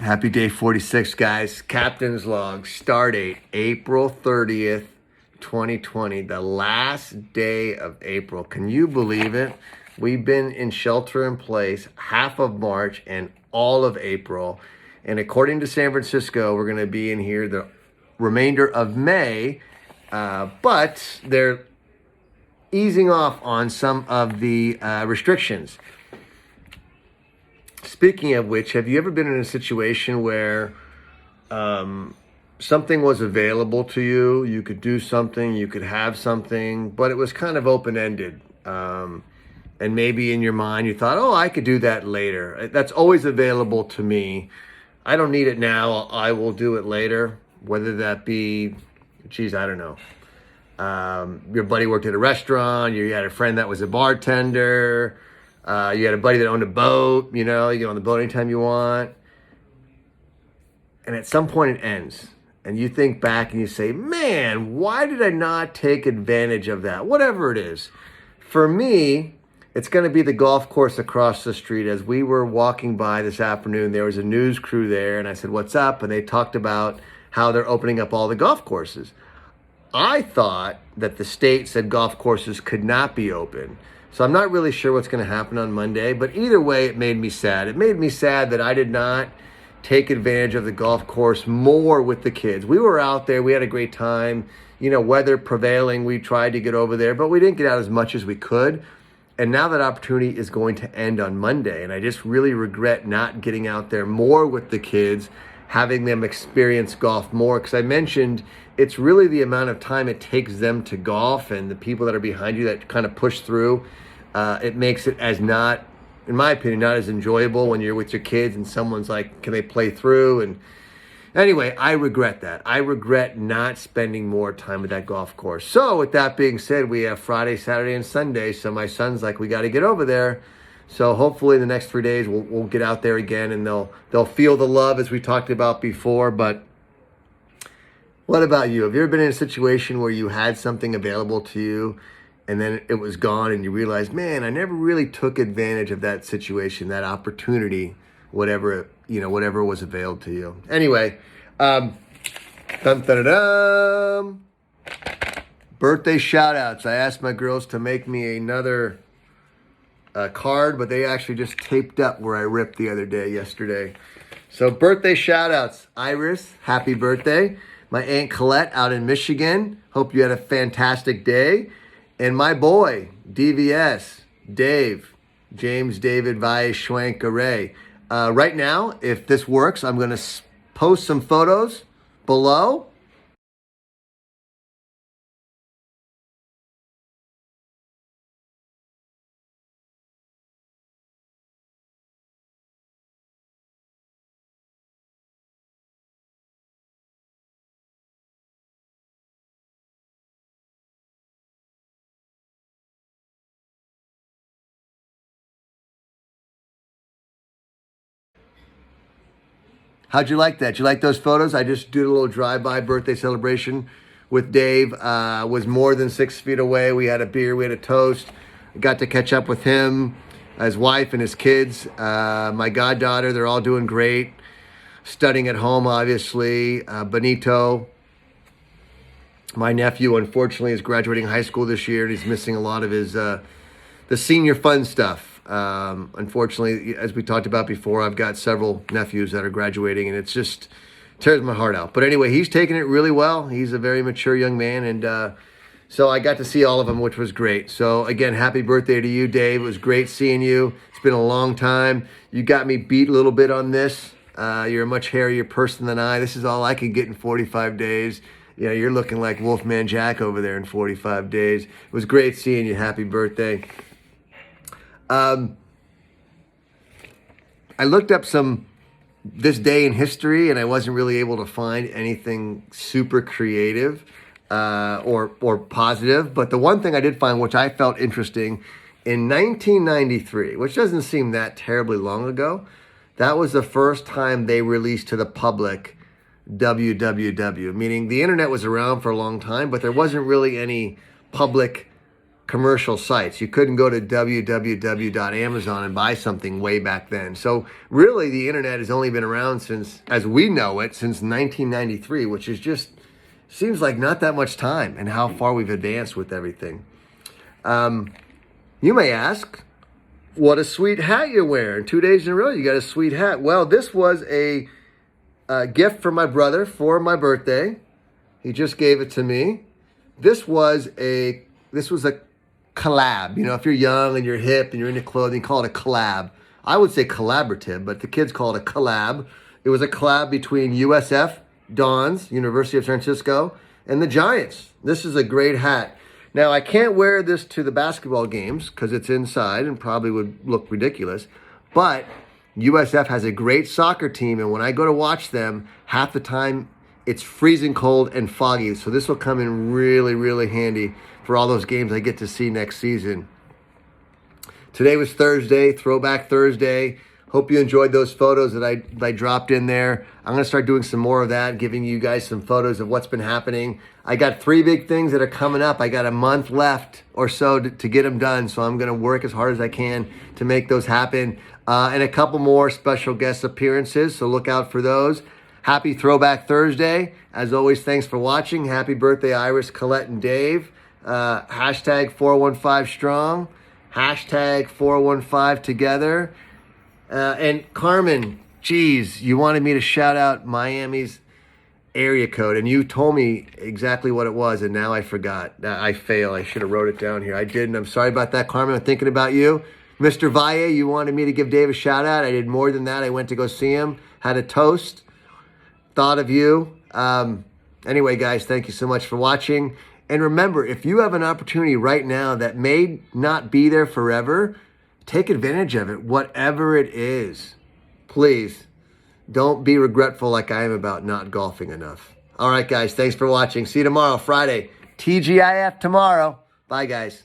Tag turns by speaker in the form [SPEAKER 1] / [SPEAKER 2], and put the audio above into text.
[SPEAKER 1] Happy day 46, guys. Captain's log, start date, April 30th, 2020, the last day of April. Can you believe it? We've been in shelter in place half of March and all of April. And according to San Francisco, we're going to be in here the remainder of May, but they're easing off on some of the restrictions. Speaking of which, have you ever been in a situation where something was available to you? You could do something, you could have something, but it was kind of open-ended. And maybe in your mind you thought, oh, I could do that later. That's always available to me. I don't need it now. I will do it later. Whether that be, geez, I don't know. Your buddy worked at a restaurant. You had a friend that was a bartender. You had a buddy that owned a boat, you get on the boat anytime you want. And at some point it ends. And you think back and you say, man, why did I not take advantage of that? Whatever it is. For me, it's going to be the golf course across the street. As we were walking by this afternoon, there was a news crew there. And I said, what's up? And they talked about how they're opening up all the golf courses. I thought that the state said golf courses could not be open. So I'm not really sure what's going to happen on Monday, but either way, it made me sad. It made me sad that I did not take advantage of the golf course more with the kids. We were out there. We had a great time. Weather prevailing, we tried to get over there, but we didn't get out as much as we could. And now that opportunity is going to end on Monday, and I just really regret not getting out there more with the kids, having them experience golf more, because I mentioned it's really the amount of time it takes them to golf and the people that are behind you that kind of push through. It makes it as not, in my opinion, not as enjoyable when you're with your kids and someone's like, can they play through? And anyway, I regret that. I regret not spending more time at that golf course. So with that being said, we have Friday, Saturday, and Sunday. So my son's like, we got to get over there. So hopefully in the next 3 days, we'll get out there again and they'll feel the love as we talked about before. But what about you? Have you ever been in a situation where you had something available to you and then it was gone and you realized, man, I never really took advantage of that situation, that opportunity, whatever was available to you? Anyway, dun, dun, dun, dun. Birthday shout outs. I asked my girls to make me another card, but they actually just taped up where I ripped the other day, yesterday. So birthday shout outs. Iris, happy birthday. My Aunt Colette out in Michigan. Hope you had a fantastic day. And my boy, DVS, Dave, James David Vice Schwank-Array. Right now, if this works, I'm going to post some photos below. How'd you like that? Did you like those photos? I just did a little drive-by birthday celebration with Dave. Was more than 6 feet away. We had a beer, we had a toast. Got to catch up with him, his wife, and his kids. My goddaughter, they're all doing great. Studying at home, obviously. Benito, my nephew, unfortunately, is graduating high school this year, and he's missing a lot of his the senior fun stuff. Unfortunately, as we talked about before, I've got several nephews that are graduating, and it's just tears my heart out. But anyway, he's taking it really well. He's a very mature young man, and so I got to see all of them, which was great. So again, happy birthday to you, Dave. It was great seeing you. It's been a long time. You got me beat a little bit on this. You're a much hairier person than I. This is all I could get in 45 days. You're looking like Wolfman Jack over there in 45 days. It was great seeing you. Happy birthday. I looked up this day in history, and I wasn't really able to find anything super creative or positive. But the one thing I did find, which I felt interesting, in 1993, which doesn't seem that terribly long ago, that was the first time they released to the public www, meaning the internet was around for a long time, but there wasn't really any public commercial sites. You couldn't go to www.amazon and buy something way back then. So really the internet has only been around since, as we know it, since 1993, which is just, seems like not that much time and how far we've advanced with everything. You may ask, what a sweet hat you're wearing. 2 days in a row, you got a sweet hat. Well, this was a gift from my brother for my birthday. He just gave it to me. This was a collab. You know, if you're young and you're hip and you're into clothing, call it a collab. I would say collaborative, but the kids call it a collab. It was a collab between USF, Dons, University of San Francisco, and the Giants. This is a great hat. Now, I can't wear this to the basketball games because it's inside and probably would look ridiculous, but USF has a great soccer team, and when I go to watch them, half the time it's freezing cold and foggy, so this will come in really, really handy for all those games I get to see next season. Today was Thursday, Throwback Thursday. Hope you enjoyed those photos that I dropped in there. I'm going to start doing some more of that, giving you guys some photos of what's been happening. I got 3 big things that are coming up. I got a month left or so to get them done, so I'm going to work as hard as I can to make those happen. And a couple more special guest appearances, so look out for those. Happy Throwback Thursday. As always, thanks for watching. Happy birthday, Iris, Colette, and Dave. Hashtag 415 strong. Hashtag 415 together. And Carmen, geez, you wanted me to shout out Miami's area code, and you told me exactly what it was, and now I forgot. I fail. I should have wrote it down here. I didn't. I'm sorry about that, Carmen. I'm thinking about you. Mr. Valle, you wanted me to give Dave a shout out. I did more than that. I went to go see him, had a toast, thought of you. Anyway, guys, thank you so much for watching. And remember, if you have an opportunity right now that may not be there forever, take advantage of it, whatever it is. Please, don't be regretful like I am about not golfing enough. All right, guys, thanks for watching. See you tomorrow, Friday. TGIF tomorrow. Bye, guys.